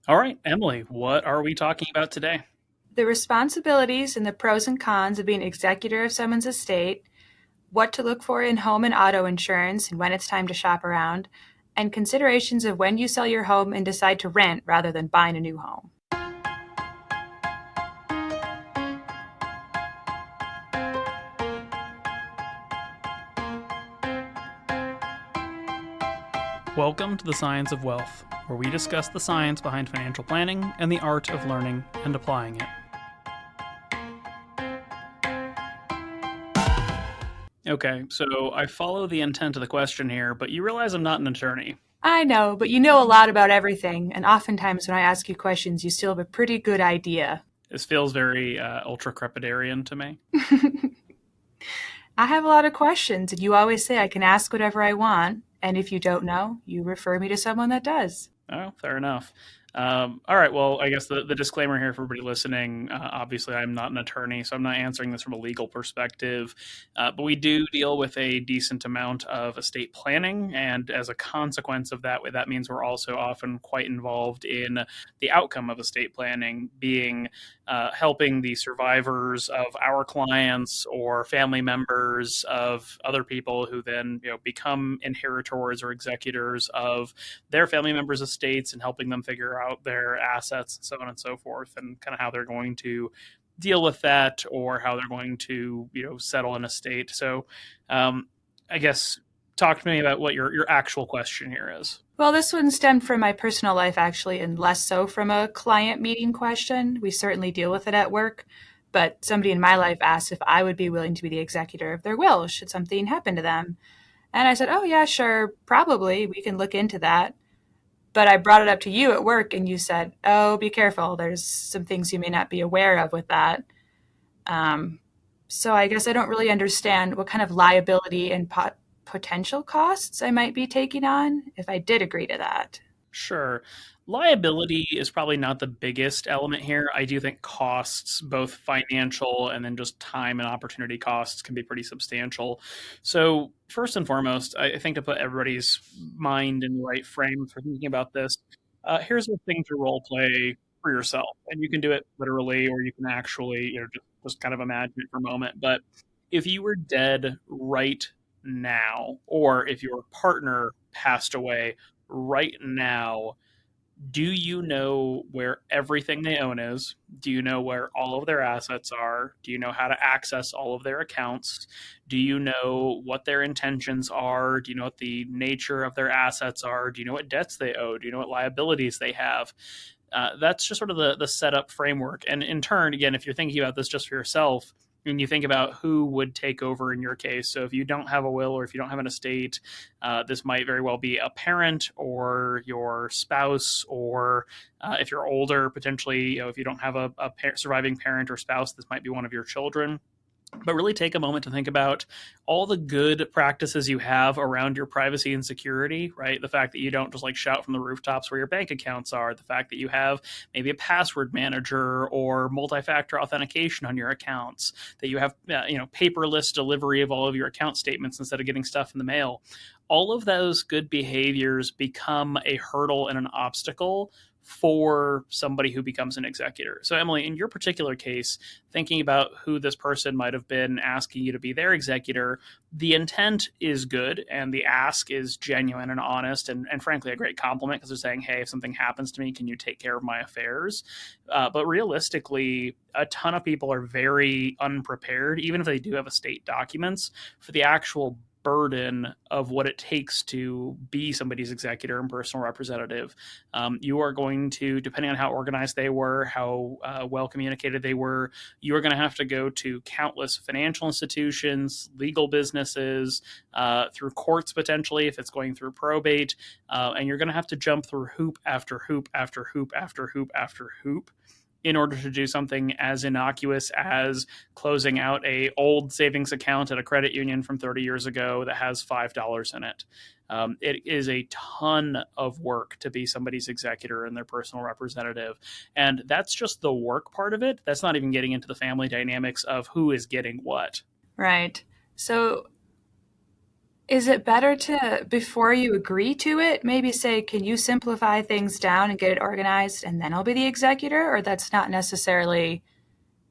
All right, Emily, what are we talking about today? The responsibilities and the pros and cons of being executor of someone's estate, what to look for in home and auto insurance and when it's time to shop around, and considerations of when you sell your home and decide to rent rather than buying a new home. Welcome to the Science of Wealth, where we discuss the science behind financial planning and the art of learning and applying it. Okay, so I follow the intent of the question here, but you realize I'm not an attorney. I know, but you know a lot about everything, and oftentimes when I ask you questions, you still have a pretty good idea. This feels very ultra crepidarian to me. I have a lot of questions, and you always say I can ask whatever I want, and if you don't know, you refer me to someone that does. Oh, fair enough. All right. Well, I guess the disclaimer here for everybody listening, obviously, I'm not an attorney, so I'm not answering this from a legal perspective. But we do deal with a decent amount of estate planning. And as a consequence of that, that means we're also often quite involved in the outcome of estate planning, being helping the survivors of our clients or family members of other people who then become inheritors or executors of their family members' estates and helping them figure out their assets and so on and so forth, and kind of how they're going to deal with that or how they're going to settle an estate. So I guess talk to me about what your actual question here is. Well, this one stemmed from my personal life, actually, and less so from a client meeting question. We certainly deal with it at work, but somebody in my life asked if I would be willing to be the executor of their will should something happen to them. And I said, oh, yeah, sure, probably. We can look into that. But I brought it up to you at work, and you said, oh, be careful. There's some things you may not be aware of with that. Um, so I guess I don't really understand what kind of liability and potential costs I might be taking on if I did agree to that. Sure. Liability is probably not the biggest element here. I do think costs, both financial and then just time and opportunity costs, can be pretty substantial. So, first and foremost, I think to put everybody's mind in the right frame for thinking about this, here's a thing to role play for yourself. And you can do it literally, or you can actually, just kind of imagine it for a moment. But if you were dead right now, or if your partner passed away right now, do you know where everything they own is? Do you know where all of their assets are? Do you know how to access all of their accounts? Do you know what their intentions are? Do you know what the nature of their assets are? Do you know what debts they owe? Do you know what liabilities they have? That's just sort of the setup framework. And in turn, again, if you're thinking about this just for yourself, and you think about who would take over in your case. So if you don't have a will or if you don't have an estate, this might very well be a parent or your spouse, or if you're older, potentially, if you don't have a surviving parent or spouse, this might be one of your children. But really take a moment to think about all the good practices you have around your privacy and security, right? The fact that you don't just like shout from the rooftops where your bank accounts are, the fact that you have maybe a password manager or multi-factor authentication on your accounts, that you have, paperless delivery of all of your account statements instead of getting stuff in the mail. All of those good behaviors become a hurdle and an obstacle for somebody who becomes an executor. So, Emily, in your particular case, thinking about who this person might have been asking you to be their executor, the intent is good and the ask is genuine and honest and frankly, a great compliment because they're saying, hey, if something happens to me, can you take care of my affairs? But realistically, a ton of people are very unprepared, even if they do have estate documents, for the actual burden of what it takes to be somebody's executor and personal representative. You are going to, depending on how organized they were, how well communicated they were, you are going to have to go to countless financial institutions, legal businesses, through courts potentially if it's going through probate, and you're going to have to jump through hoop after hoop after hoop after hoop after hoop in order to do something as innocuous as closing out a old savings account at a credit union from 30 years ago that has $5 in it. It is a ton of work to be somebody's executor and their personal representative. And that's just the work part of it. That's not even getting into the family dynamics of who is getting what. Right. So Is it better to, before you agree to it, maybe say, can you simplify things down and get it organized and then I'll be the executor? Or that's not necessarily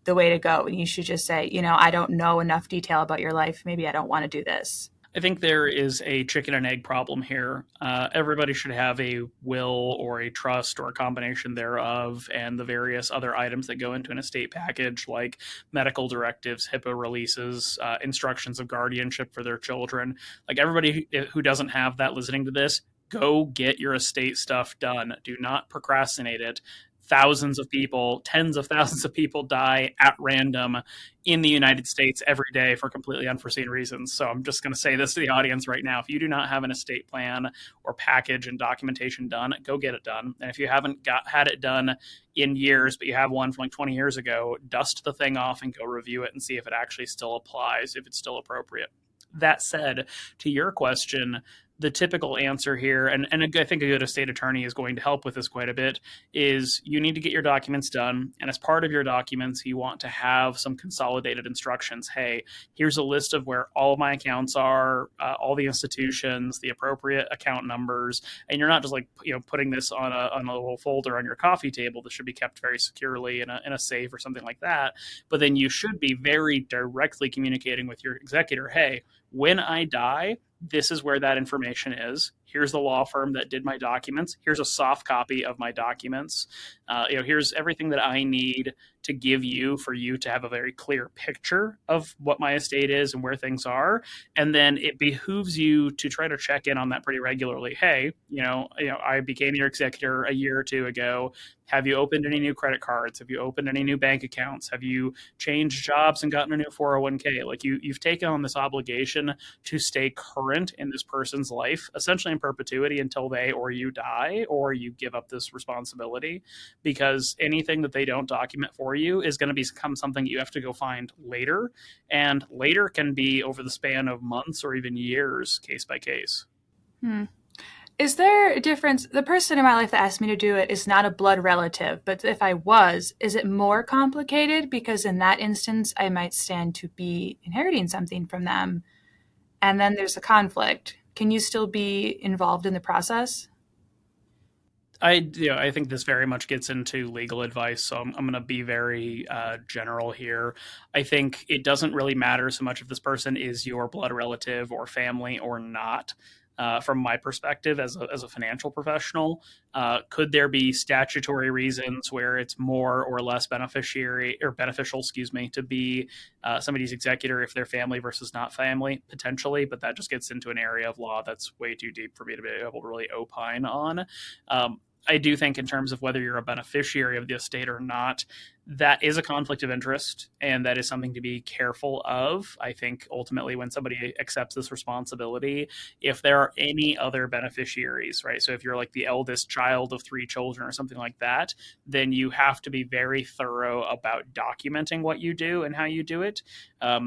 the way to go. And you should just say, I don't know enough detail about your life. Maybe I don't want to do this. I think there is a chicken and egg problem here. Everybody should have a will or a trust or a combination thereof, and the various other items that go into an estate package, like medical directives, HIPAA releases, instructions of guardianship for their children. Like everybody who doesn't have that listening to this, go get your estate stuff done. Do not procrastinate it. Thousands of people, tens of thousands of people die at random in the United States every day for completely unforeseen reasons. So I'm just going to say this to the audience right now. If you do not have an estate plan or package and documentation done, go get it done. And if you haven't had it done in years, but you have one from like 20 years ago, dust the thing off and go review it and see if it actually still applies, if it's still appropriate. That said, to your question, the typical answer here, and I think a good estate attorney is going to help with this quite a bit, is you need to get your documents done. And as part of your documents, you want to have some consolidated instructions. Hey, here's a list of where all of my accounts are, all the institutions, the appropriate account numbers. And you're not just like, putting this on a little folder on your coffee table that should be kept very securely in a safe or something like that. But then you should be very directly communicating with your executor. Hey, when I die, this is where that information is. Here's the law firm that did my documents. Here's a soft copy of my documents. Here's everything that I need to give you for you to have a very clear picture of what my estate is and where things are. And then it behooves you to try to check in on that pretty regularly. Hey, I became your executor a year or two ago. Have you opened any new credit cards? Have you opened any new bank accounts? Have you changed jobs and gotten a new 401k? Like you've taken on this obligation to stay current in this person's life, essentially in perpetuity until they or you die or you give up this responsibility, because anything that they don't document for you is going to become something you have to go find later, and later can be over the span of months or even years, case by case. Hmm. Is there a difference? The person in my life that asked me to do it is not a blood relative, but if I was, is it more complicated? Because in that instance, I might stand to be inheriting something from them, and then there's a conflict. Can you still be involved in the process? I think this very much gets into legal advice, so I'm going to be very general here. I think it doesn't really matter so much if this person is your blood relative or family or not. From my perspective as a financial professional, could there be statutory reasons where it's more or less beneficial, excuse me, to be somebody's executor if they're family versus not family? Potentially, but that just gets into an area of law that's way too deep for me to be able to really opine on. I do think, in terms of whether you're a beneficiary of the estate or not, that is a conflict of interest, and that is something to be careful of. I think ultimately, when somebody accepts this responsibility, if there are any other beneficiaries, right? So if you're like the eldest child of three children or something like that, then you have to be very thorough about documenting what you do and how you do it.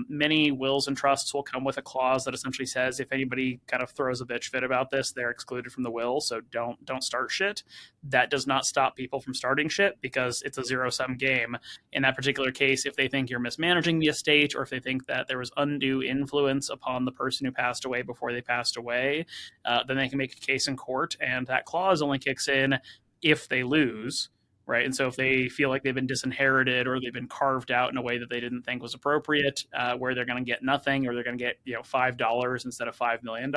Many wills and trusts will come with a clause that essentially says if anybody kind of throws a bitch fit about this, they're excluded from the will. So don't start shit. That does not stop people from starting shit, because it's a zero sum game. In that particular case, if they think you're mismanaging the estate, or if they think that there was undue influence upon the person who passed away before they passed away, then they can make a case in court, and that clause only kicks in if they lose. Right. And so if they feel like they've been disinherited or they've been carved out in a way that they didn't think was appropriate, where they're going to get nothing, or they're going to get $5 instead of $5 million,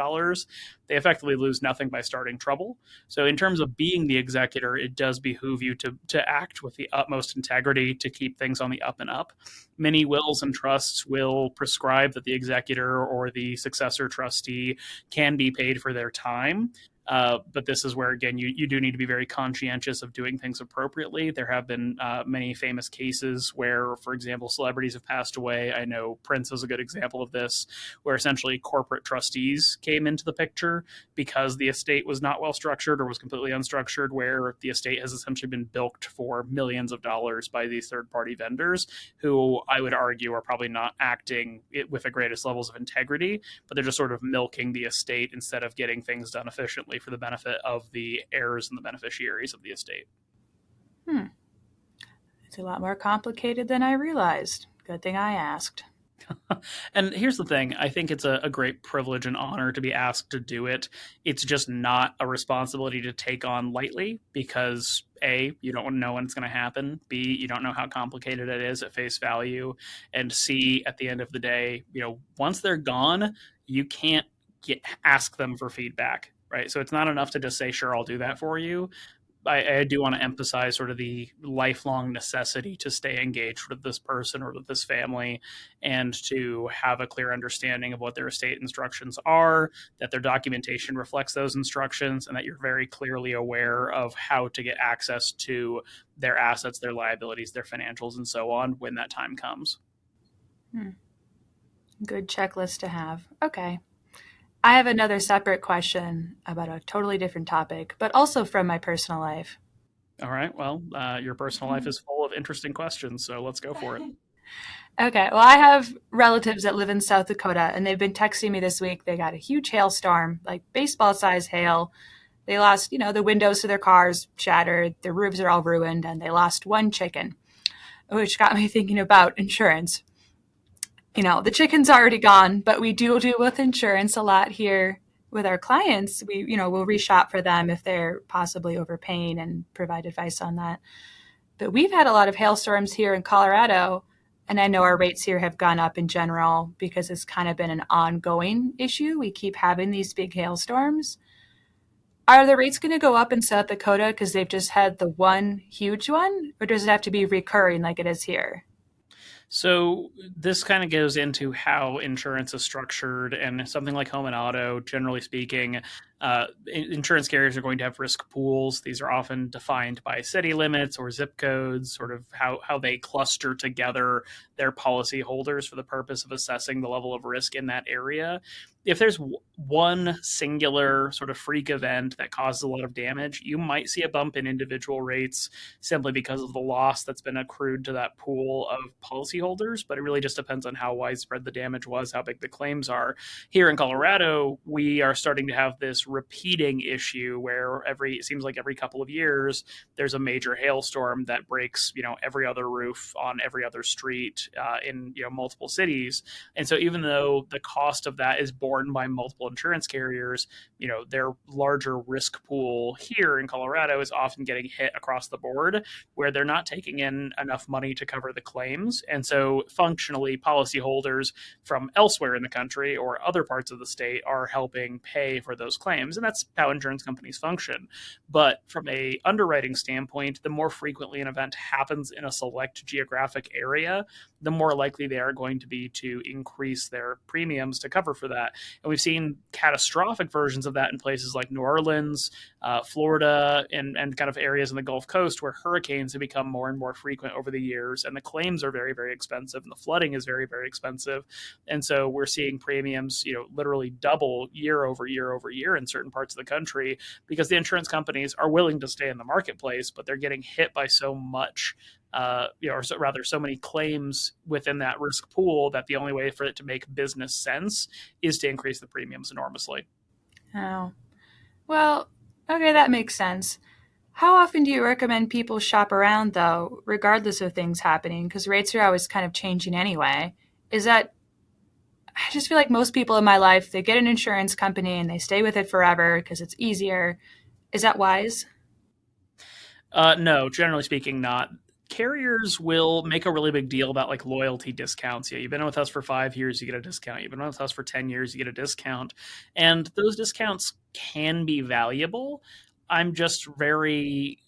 they effectively lose nothing by starting trouble. So in terms of being the executor, it does behoove you to act with the utmost integrity to keep things on the up and up. Many wills and trusts will prescribe that the executor or the successor trustee can be paid for their time. But this is where, again, you do need to be very conscientious of doing things appropriately. There have been many famous cases where, for example, celebrities have passed away. I know Prince is a good example of this, where essentially corporate trustees came into the picture because the estate was not well structured or was completely unstructured, where the estate has essentially been bilked for millions of dollars by these third-party vendors, who I would argue are probably not acting with the greatest levels of integrity, but they're just sort of milking the estate instead of getting things done efficiently for the benefit of the heirs and the beneficiaries of the estate. Hmm. It's a lot more complicated than I realized. Good thing I asked. And here's the thing, I think it's a great privilege and honor to be asked to do it. It's just not a responsibility to take on lightly because A, you don't know when it's going to happen. B, you don't know how complicated it is at face value. And C, at the end of the day, once they're gone, you can't ask them for feedback. Right. So it's not enough to just say, sure, I'll do that for you. I do want to emphasize sort of the lifelong necessity to stay engaged with this person or with this family and to have a clear understanding of what their estate instructions are, that their documentation reflects those instructions, and that you're very clearly aware of how to get access to their assets, their liabilities, their financials, and so on when that time comes. Hmm. Good checklist to have. Okay. I have another separate question about a totally different topic, but also from my personal life. All right. Well, your personal life is full of interesting questions, so let's go for it. Okay, well, I have relatives that live in South Dakota, and they've been texting me this week. They got a huge hailstorm, like baseball size hail. They lost, the windows to their cars shattered, their roofs are all ruined, and they lost one chicken, which got me thinking about insurance. The chicken's already gone, but we do deal with insurance a lot here with our clients. We'll reshop for them if they're possibly overpaying and provide advice on that. But we've had a lot of hailstorms here in Colorado, and I know our rates here have gone up in general because it's kind of been an ongoing issue. We keep having these big hailstorms. Are the rates going to go up in South Dakota because they've just had the one huge one, or does it have to be recurring like it is here? So this kind of goes into how insurance is structured, and something like home and auto, generally speaking, insurance carriers are going to have risk pools. These are often defined by city limits or zip codes, sort of how they cluster together their policy holders for the purpose of assessing the level of risk in that area. If there's one singular sort of freak event that causes a lot of damage, you might see a bump in individual rates simply because of the loss that's been accrued to that pool of policyholders. But it really just depends on how widespread the damage was, how big the claims are. Here in Colorado, we are starting to have this repeating issue where it seems like every couple of years there's a major hailstorm that breaks every other roof on every other street in multiple cities. And so even though the cost of that is borne by multiple insurance carriers, their larger risk pool here in Colorado is often getting hit across the board where they're not taking in enough money to cover the claims. And so functionally, policyholders from elsewhere in the country or other parts of the state are helping pay for those claims. And that's how insurance companies function. But from a underwriting standpoint, the more frequently an event happens in a select geographic area, the more likely they are going to be to increase their premiums to cover for that. And we've seen catastrophic versions of that in places like New Orleans, Florida, and kind of areas in the Gulf Coast where hurricanes have become more and more frequent over the years, and the claims are very, very expensive, and the flooding is very, very expensive. And so we're seeing premiums, literally double year over year over year in certain parts of the country because the insurance companies are willing to stay in the marketplace, but they're getting hit by so much or rather so many claims within that risk pool that the only way for it to make business sense is to increase the premiums enormously. Oh, well, okay, that makes sense. How often do you recommend people shop around, though, regardless of things happening? Because rates are always kind of changing anyway. Is that, I just feel like most people in my life, they get an insurance company and they stay with it forever because it's easier. Is that wise? No, generally speaking, not. Carriers will make a really big deal about like loyalty discounts. Yeah, you've been with us for 5 years, you get a discount. You've been with us for 10 years, you get a discount. And those discounts can be valuable. I'm just very,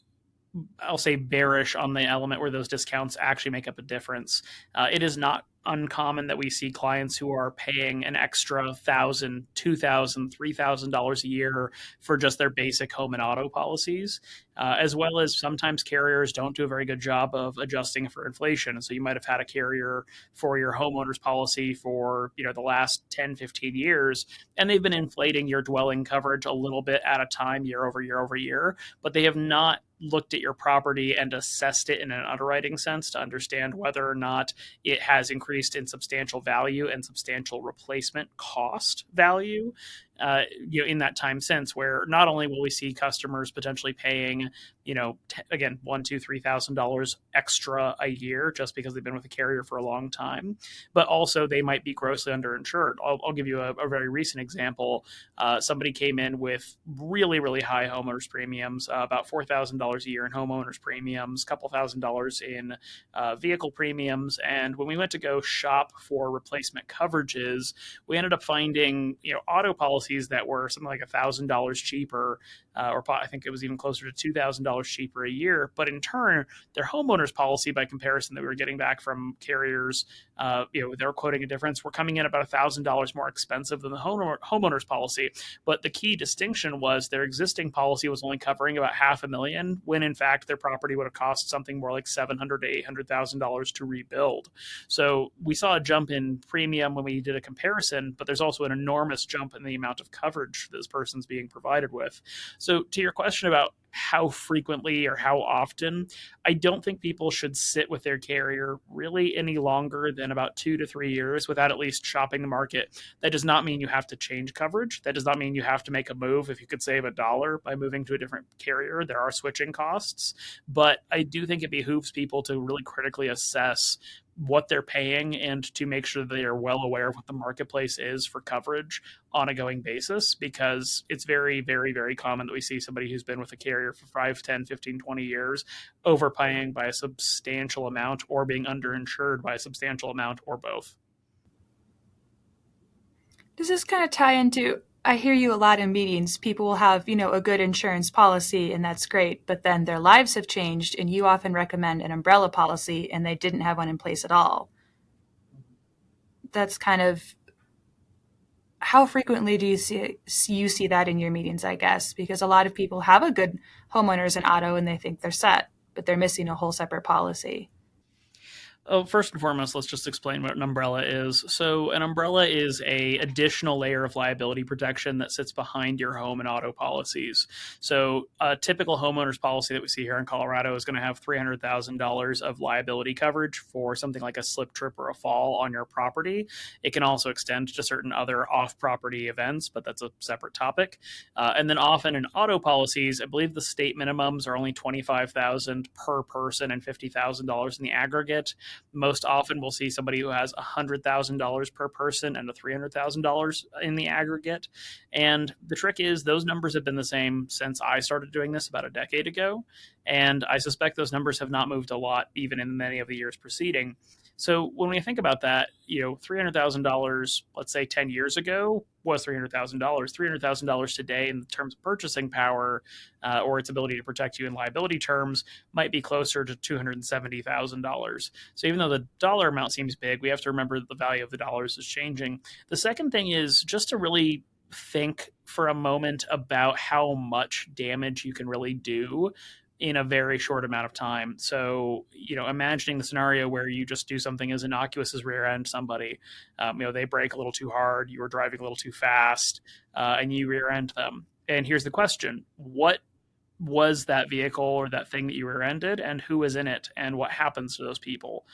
I'll say, bearish on the element where those discounts actually make up a difference. It is not uncommon that we see clients who are paying an extra $1,000, $2,000, $3,000 a year for just their basic home and auto policies, as well as sometimes carriers don't do a very good job of adjusting for inflation. And so you might have had a carrier for your homeowner's policy for the last 10, 15 years, and they've been inflating your dwelling coverage a little bit at a time year over year over year, but they have not looked at your property and assessed it in an underwriting sense to understand whether or not it has increased in substantial value and substantial replacement cost value. in that time since, where not only will we see customers potentially paying, again, one, two, $3,000 extra a year just because they've been with a carrier for a long time, but also they might be grossly underinsured. I'll give you a very recent example. Somebody came in with really, really high homeowners premiums, about $4,000 a year in homeowners premiums, a couple $1,000s in vehicle premiums. And when we went to go shop for replacement coverages, we ended up finding auto policies that were something like $1,000 cheaper, or I think it was even closer to $2,000 cheaper a year. But in turn, their homeowners policy, by comparison, that we were getting back from carriers, they were quoting a difference. We're coming in about $1,000 more expensive than the homeowners policy. But the key distinction was their existing policy was only covering about $500,000, when in fact their property would have cost something more like $700,000 to $800,000 to rebuild. So we saw a jump in premium when we did a comparison, but there's also an enormous jump in the amount of coverage this person's being provided with. So to your question about how frequently or how often, I don't think people should sit with their carrier really any longer than about 2 to 3 years without at least shopping the market. That does not mean you have to change coverage. That does not mean you have to make a move. If you could save $1 by moving to a different carrier, there are switching costs. But I do think it behooves people to really critically assess what they're paying and to make sure they are well aware of what the marketplace is for coverage on a going basis, because it's very, very, very common that we see somebody who's been with a carrier for 5, 10, 15, 20 years overpaying by a substantial amount or being underinsured by a substantial amount, or both. Does this kind of tie into, I hear you a lot in meetings, people will have, a good insurance policy and that's great, but then their lives have changed and you often recommend an umbrella policy and they didn't have one in place at all. That's kind of, how frequently do you see that in your meetings, I guess? Because a lot of people have a good homeowners and auto and they think they're set, but they're missing a whole separate policy. Oh, first and foremost, let's just explain what an umbrella is. So an umbrella is a additional layer of liability protection that sits behind your home and auto policies. So a typical homeowner's policy that we see here in Colorado is going to have $300,000 of liability coverage for something like a slip, trip, or a fall on your property. It can also extend to certain other off-property events, but that's a separate topic. And then often in auto policies, I believe the state minimums are only $25,000 per person and $50,000 in the aggregate. Most often we'll see somebody who has $100,000 per person and a $300,000 in the aggregate. And the trick is those numbers have been the same since I started doing this about a decade ago. And I suspect those numbers have not moved a lot, even in many of the years preceding. So when we think about that, $300,000, let's say 10 years ago, was $300,000. $300,000 today in terms of purchasing power, or its ability to protect you in liability terms, might be closer to $270,000. So even though the dollar amount seems big, we have to remember that the value of the dollars is changing. The second thing is just to really think for a moment about how much damage you can really do in a very short amount of time. So, imagining the scenario where you just do something as innocuous as rear end somebody, they brake a little too hard, you were driving a little too fast, and you rear end them. And here's the question: what was that vehicle or that thing that you rear ended, and who was in it, and what happens to those people?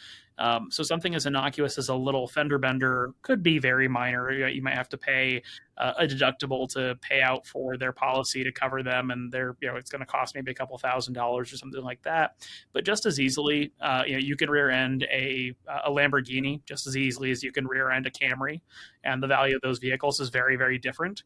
So something as innocuous as a little fender bender could be very minor. You might have to pay a deductible to pay out for their policy to cover them, and it's going to cost maybe a couple $1,000s or something like that. But just as easily, you can rear end a Lamborghini just as easily as you can rear end a Camry, and the value of those vehicles is very, very different.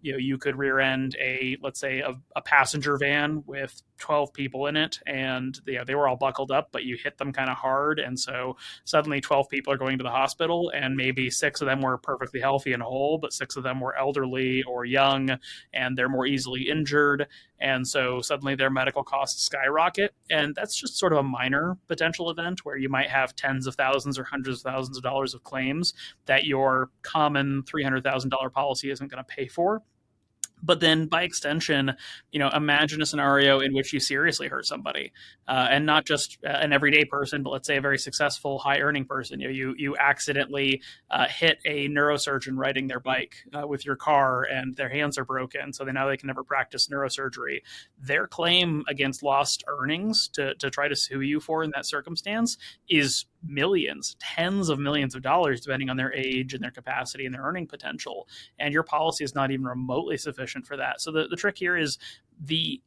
You could rear end let's say a passenger van with 12 people in it, and they were all buckled up, but you hit them kind of hard, and so suddenly 12 people are going to the hospital, and maybe 6 of them were perfectly healthy and whole, but 6 of them were elderly or young, and they're more easily injured, and so suddenly their medical costs skyrocket. And that's just sort of a minor potential event where you might have tens of thousands or hundreds of thousands of dollars of claims that your common $300,000 policy isn't going to pay for. But then by extension, imagine a scenario in which you seriously hurt somebody, and not just an everyday person, but let's say a very successful, high earning person. You accidentally hit a neurosurgeon riding their bike with your car, and their hands are broken. So now they can never practice neurosurgery. Their claim against lost earnings to try to sue you for in that circumstance is millions, tens of millions of dollars, depending on their age and their capacity and their earning potential. And your policy is not even remotely sufficient for that. So the trick here is the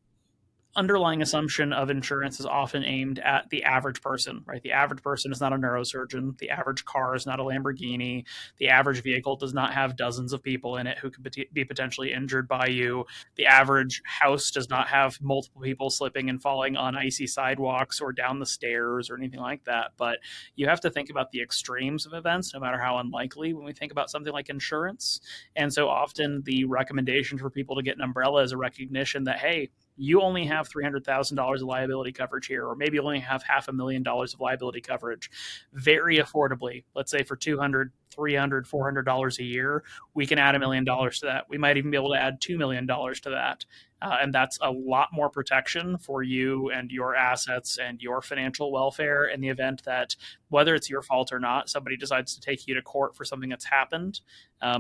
underlying assumption of insurance is often aimed at the average person, right? The average person is not a neurosurgeon. The average car is not a Lamborghini. The average vehicle does not have dozens of people in it who could be potentially injured by you. The average house does not have multiple people slipping and falling on icy sidewalks or down the stairs or anything like that. But you have to think about the extremes of events, no matter how unlikely, when we think about something like insurance. And so often the recommendation for people to get an umbrella is a recognition that, hey, you only have $300,000 of liability coverage here, or maybe you only have $500,000 of liability coverage very affordably. Let's say for $200, $300, $400 a year, we can add $1 million to that. We might even be able to add $2 million to that. And that's a lot more protection for you and your assets and your financial welfare in the event that, whether it's your fault or not, somebody decides to take you to court for something that's happened.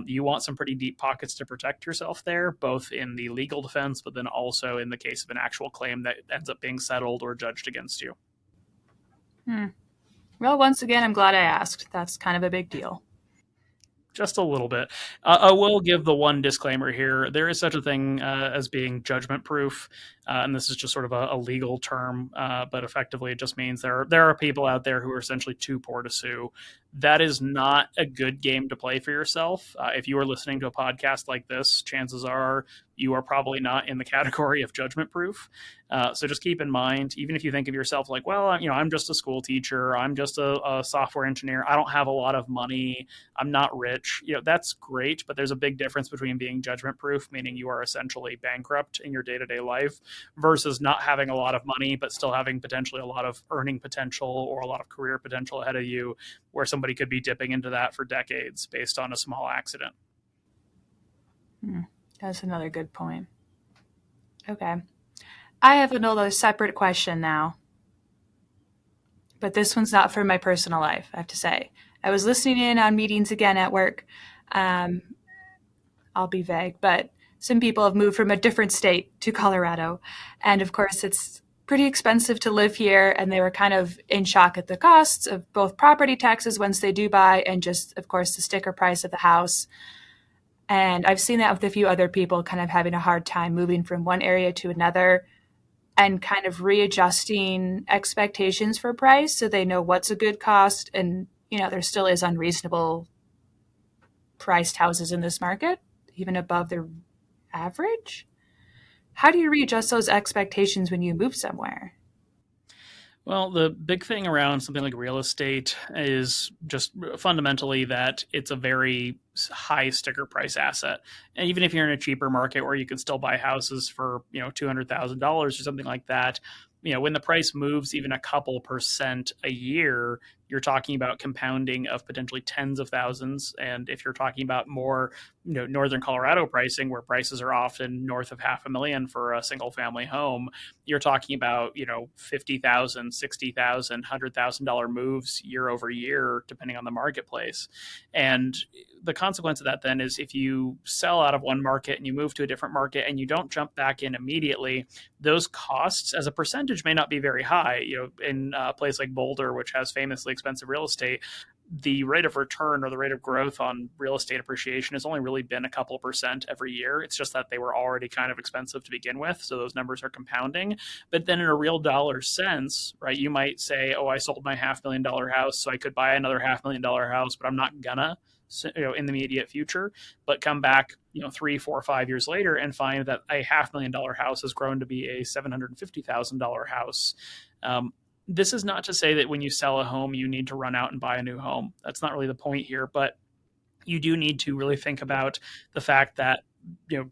You want some pretty deep pockets to protect yourself there, both in the legal defense, but then also in the case of an actual claim that ends up being settled or judged against you. Well, once again, I'm glad I asked. That's kind of a big deal. Just a little bit. I will give the one disclaimer here. There is such a thing as being judgment proof, and this is just sort of a legal term, but effectively it just means there are people out there who are essentially too poor to sue. That is not a good game to play for yourself. If you are listening to a podcast like this, chances are you are probably not in the category of judgment proof. So just keep in mind, even if you think of yourself like, well, I'm just a school teacher, I'm just a software engineer, I don't have a lot of money, I'm not rich. That's great, but there's a big difference between being judgment proof, meaning you are essentially bankrupt in your day-to-day life, versus not having a lot of money, but still having potentially a lot of earning potential or a lot of career potential ahead of you, where somebody could be dipping into that for decades based on a small accident. That's another good point. Okay. I have another separate question now, but this one's not for my personal life, I have to say. I was listening in on meetings again at work. I'll be vague, but some people have moved from a different state to Colorado. And of course, it's pretty expensive to live here. And they were kind of in shock at the costs of both property taxes once they do buy, and just, of course, the sticker price of the house. And I've seen that with a few other people kind of having a hard time moving from one area to another and kind of readjusting expectations for price so they know what's a good cost. And, there still is unreasonable priced houses in this market, even above the average. How do you readjust those expectations when you move somewhere? Well, the big thing around something like real estate is just fundamentally that it's a very high sticker price asset. And even if you're in a cheaper market where you can still buy houses for, $200,000 or something like that, when the price moves even a couple percent a year, you're talking about compounding of potentially tens of thousands. And if you're talking about more, northern Colorado pricing, where prices are often north of $500,000 for a single family home, you're talking about, $50,000, $60,000, $100,000 moves year over year, depending on the marketplace. And the consequence of that then is if you sell out of one market and you move to a different market and you don't jump back in immediately, those costs as a percentage may not be very high. In a place like Boulder, which has famously expensive real estate, the rate of return or the rate of growth on real estate appreciation has only really been a couple percent every year. It's just that they were already kind of expensive to begin with, so those numbers are compounding. But then in a real dollar sense, right, you might say, oh, I sold my $500,000 house, so I could buy another $500,000 house, but I'm not gonna, in the immediate future. But come back 3, 4, 5 years later and find that a $500,000 house has grown to be a $750,000 house. This is not to say that when you sell a home, you need to run out and buy a new home. That's not really the point here, but you do need to really think about the fact that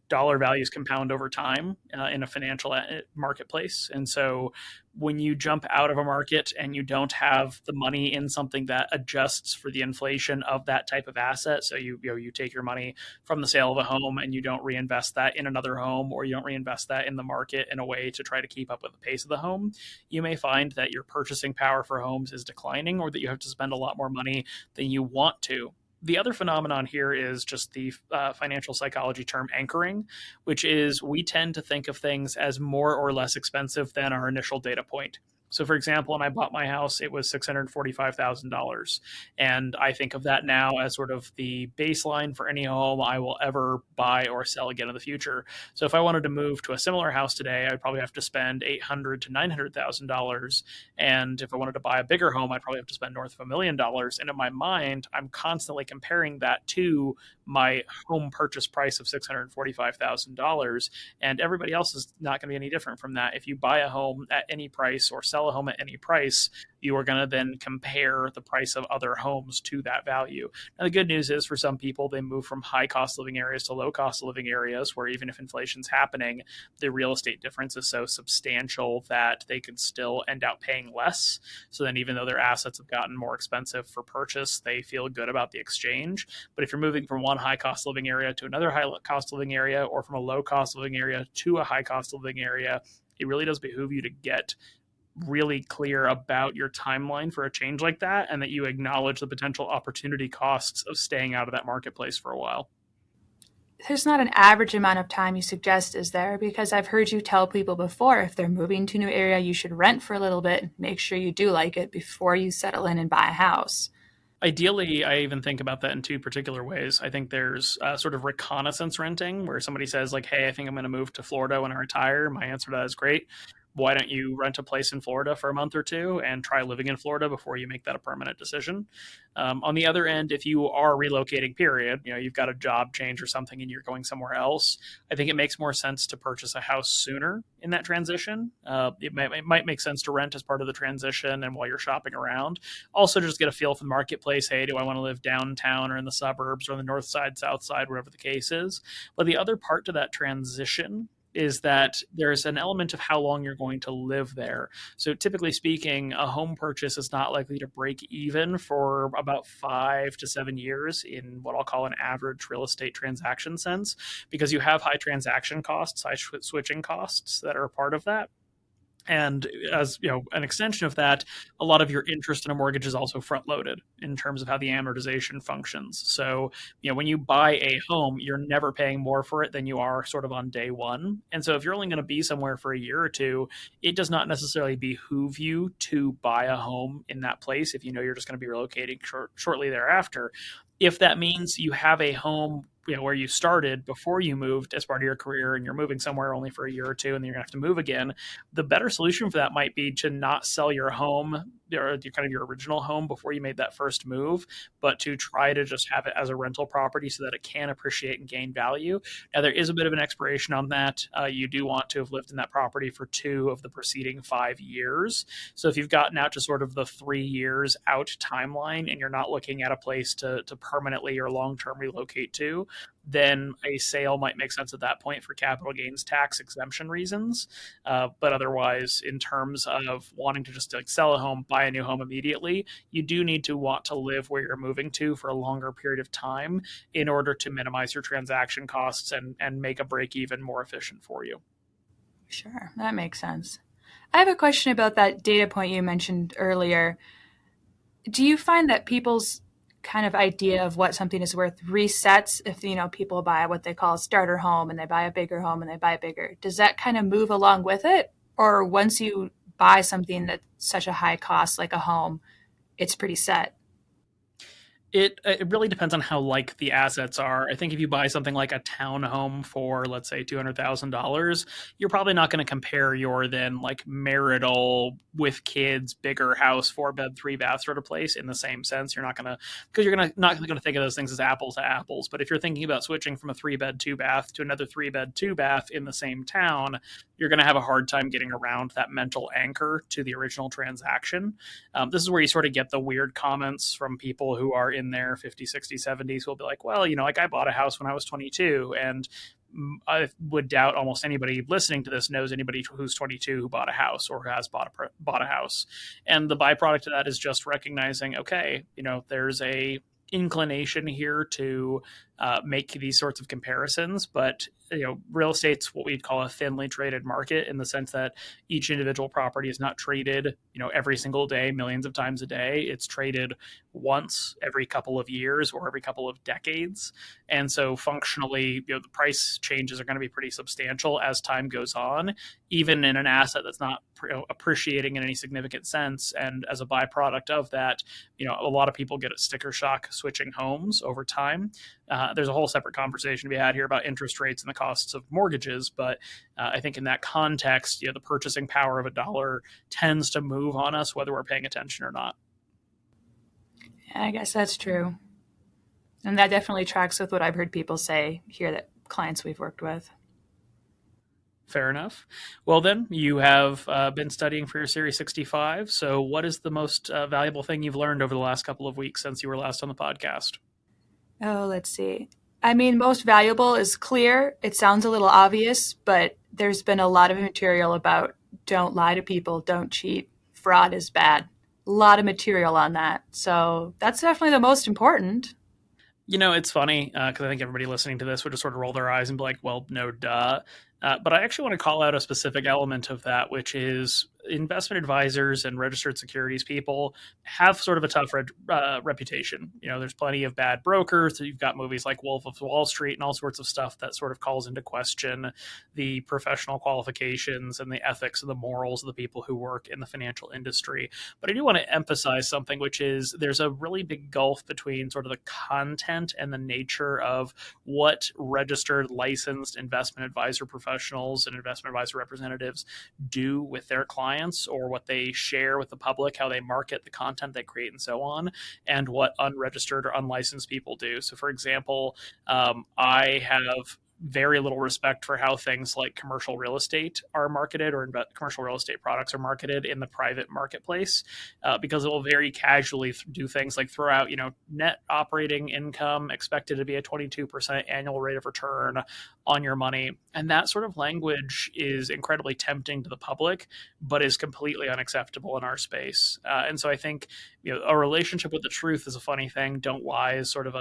dollar values compound over time in a financial marketplace. And so when you jump out of a market and you don't have the money in something that adjusts for the inflation of that type of asset, so you take your money from the sale of a home and you don't reinvest that in another home, or you don't reinvest that in the market in a way to try to keep up with the pace of the home, you may find that your purchasing power for homes is declining, or that you have to spend a lot more money than you want to. The other phenomenon here is just the financial psychology term anchoring, which is we tend to think of things as more or less expensive than our initial data point. So, for example, when I bought my house, it was $645,000. And I think of that now as sort of the baseline for any home I will ever buy or sell again in the future. So, if I wanted to move to a similar house today, I'd probably have to spend $800,000 to $900,000. And if I wanted to buy a bigger home, I'd probably have to spend north of $1 million. And in my mind, I'm constantly comparing that to my home purchase price of $645,000. And everybody else is not going to be any different from that. If you buy a home at any price or sell a home at any price, you are going to then compare the price of other homes to that value. Now, the good news is for some people, they move from high cost living areas to low cost living areas where even if inflation's happening, the real estate difference is so substantial that they could still end up paying less. So then, even though their assets have gotten more expensive for purchase, they feel good about the exchange. But if you're moving from one high cost living area to another high cost living area, or from a low cost living area to a high cost living area, it really does behoove you to get really clear about your timeline for a change like that, and that you acknowledge the potential opportunity costs of staying out of that marketplace for a while. There's not an average amount of time you suggest, is there? Because I've heard you tell people before if they're moving to a new area, you should rent for a little bit, make sure you do like it before you settle in and buy a house. Ideally, I even think about that in two particular ways. I think there's sort of reconnaissance renting, where somebody says, like, hey, I think I'm going to move to Florida when I retire. My answer to that is great. Why don't you rent a place in Florida for a month or two and try living in Florida before you make that a permanent decision? On the other end, if you are relocating, period, you've got a job change or something and you're going somewhere else, I think it makes more sense to purchase a house sooner in that transition. It might make sense to rent as part of the transition and while you're shopping around. Also, just get a feel for the marketplace. Hey, do I want to live downtown or in the suburbs or on the north side, south side, whatever the case is? But the other part to that transition is that there's an element of how long you're going to live there. So, typically speaking, a home purchase is not likely to break even for about 5 to 7 years in what I'll call an average real estate transaction sense, because you have high transaction costs, high switching costs that are a part of that. And as an extension of that, a lot of your interest in a mortgage is also front loaded in terms of how the amortization functions. So, when you buy a home, you're never paying more for it than you are sort of on day one. And so, if you're only going to be somewhere for a year or two, it does not necessarily behoove you to buy a home in that place if you know you're just going to be relocating shortly thereafter. If that means you have a home where you started before you moved as part of your career and you're moving somewhere only for a year or two and then you're gonna have to move again, the better solution for that might be to not sell your home or kind of your original home before you made that first move, but to try to just have it as a rental property so that it can appreciate and gain value. Now, there is a bit of an expiration on that. You do want to have lived in that property for 2 of the preceding 5 years. So if you've gotten out to sort of the 3 years out timeline and you're not looking at a place to permanently or long term relocate to, then a sale might make sense at that point for capital gains tax exemption reasons. But otherwise, in terms of wanting to just like sell a home, buy a new home immediately, you do need to want to live where you're moving to for a longer period of time in order to minimize your transaction costs and make a break even more efficient for you. Sure, that makes sense. I have a question about that data point you mentioned earlier. Do you find that people's kind of idea of what something is worth resets if people buy what they call a starter home and they buy a bigger home and they buy bigger? Does that kind of move along with it? Or once you buy something that's such a high cost like a home, it's pretty set? It really depends on how like the assets are. I think if you buy something like a townhome for, let's say, $200,000, you're probably not going to compare your then like marital with kids, bigger house, 4 bed, 3 bath sort of place in the same sense. You're not going to, because you're not going to think of those things as apples to apples. But if you're thinking about switching from a 3 bed, 2 bath to another 3 bed, 2 bath in the same town, you're going to have a hard time getting around that mental anchor to the original transaction. This is where you sort of get the weird comments from people who are in their 50s, 60s, 70s who will be like, well, like I bought a house when I was 22. And I would doubt almost anybody listening to this knows anybody who's 22 who bought a house or has bought a house. And the byproduct of that is just recognizing, okay, there's a inclination here to make these sorts of comparisons, but real estate's what we'd call a thinly traded market in the sense that each individual property is not traded, every single day, millions of times a day. It's traded once every couple of years or every couple of decades. And so functionally, the price changes are going to be pretty substantial as time goes on, even in an asset that's not appreciating in any significant sense. And as a byproduct of that, a lot of people get a sticker shock switching homes over time. There's a whole separate conversation to be had here about interest rates and the costs of mortgages, but I think in that context, the purchasing power of a dollar tends to move on us whether we're paying attention or not. I guess that's true. And that definitely tracks with what I've heard people say here, that clients we've worked with. Fair enough. Well, then, you have been studying for your Series 65. So what is the most valuable thing you've learned over the last couple of weeks since you were last on the podcast? Oh, let's see. I mean, most valuable is clear. It sounds a little obvious, but there's been a lot of material about don't lie to people, don't cheat, fraud is bad. A lot of material on that. So that's definitely the most important. It's funny because I think everybody listening to this would just sort of roll their eyes and be like, well, no, duh. But I actually want to call out a specific element of that, which is investment advisors and registered securities people have sort of a tough reputation. There's plenty of bad brokers. You've got movies like Wolf of Wall Street and all sorts of stuff that sort of calls into question the professional qualifications and the ethics and the morals of the people who work in the financial industry. But I do want to emphasize something, which is there's a really big gulf between sort of the content and the nature of what registered, licensed investment advisor professionals and investment advisor representatives do with their clients, or what they share with the public, how they market the content they create and so on, and what unregistered or unlicensed people do. So for example, I have very little respect for how things like commercial real estate are marketed, or commercial real estate products are marketed in the private marketplace, because it will very casually do things like throw out, net operating income expected to be a 22% annual rate of return on your money. And that sort of language is incredibly tempting to the public, but is completely unacceptable in our space. And so I think, a relationship with the truth is a funny thing. Don't lie is sort of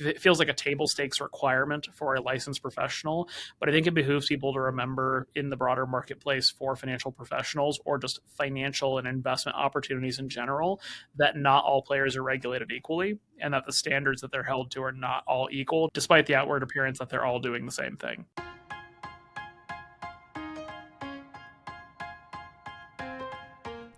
it feels like a table stakes requirement for a licensed professional, but I think it behooves people to remember in the broader marketplace for financial professionals, or just financial and investment opportunities in general, that not all players are regulated equally, and that the standards that they're held to are not all equal, despite the outward appearance that they're all doing the same thing.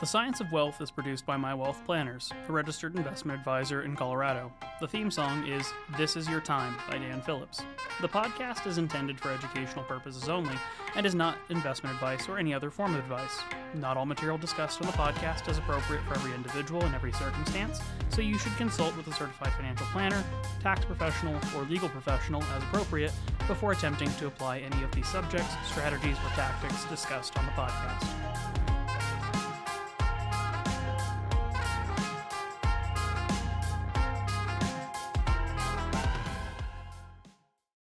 The Science of Wealth is produced by My Wealth Planners, a registered investment advisor in Colorado. The theme song is This Is Your Time by Dan Phillips. The podcast is intended for educational purposes only and is not investment advice or any other form of advice. Not all material discussed on the podcast is appropriate for every individual in every circumstance, so you should consult with a certified financial planner, tax professional, or legal professional as appropriate before attempting to apply any of the subjects, strategies, or tactics discussed on the podcast.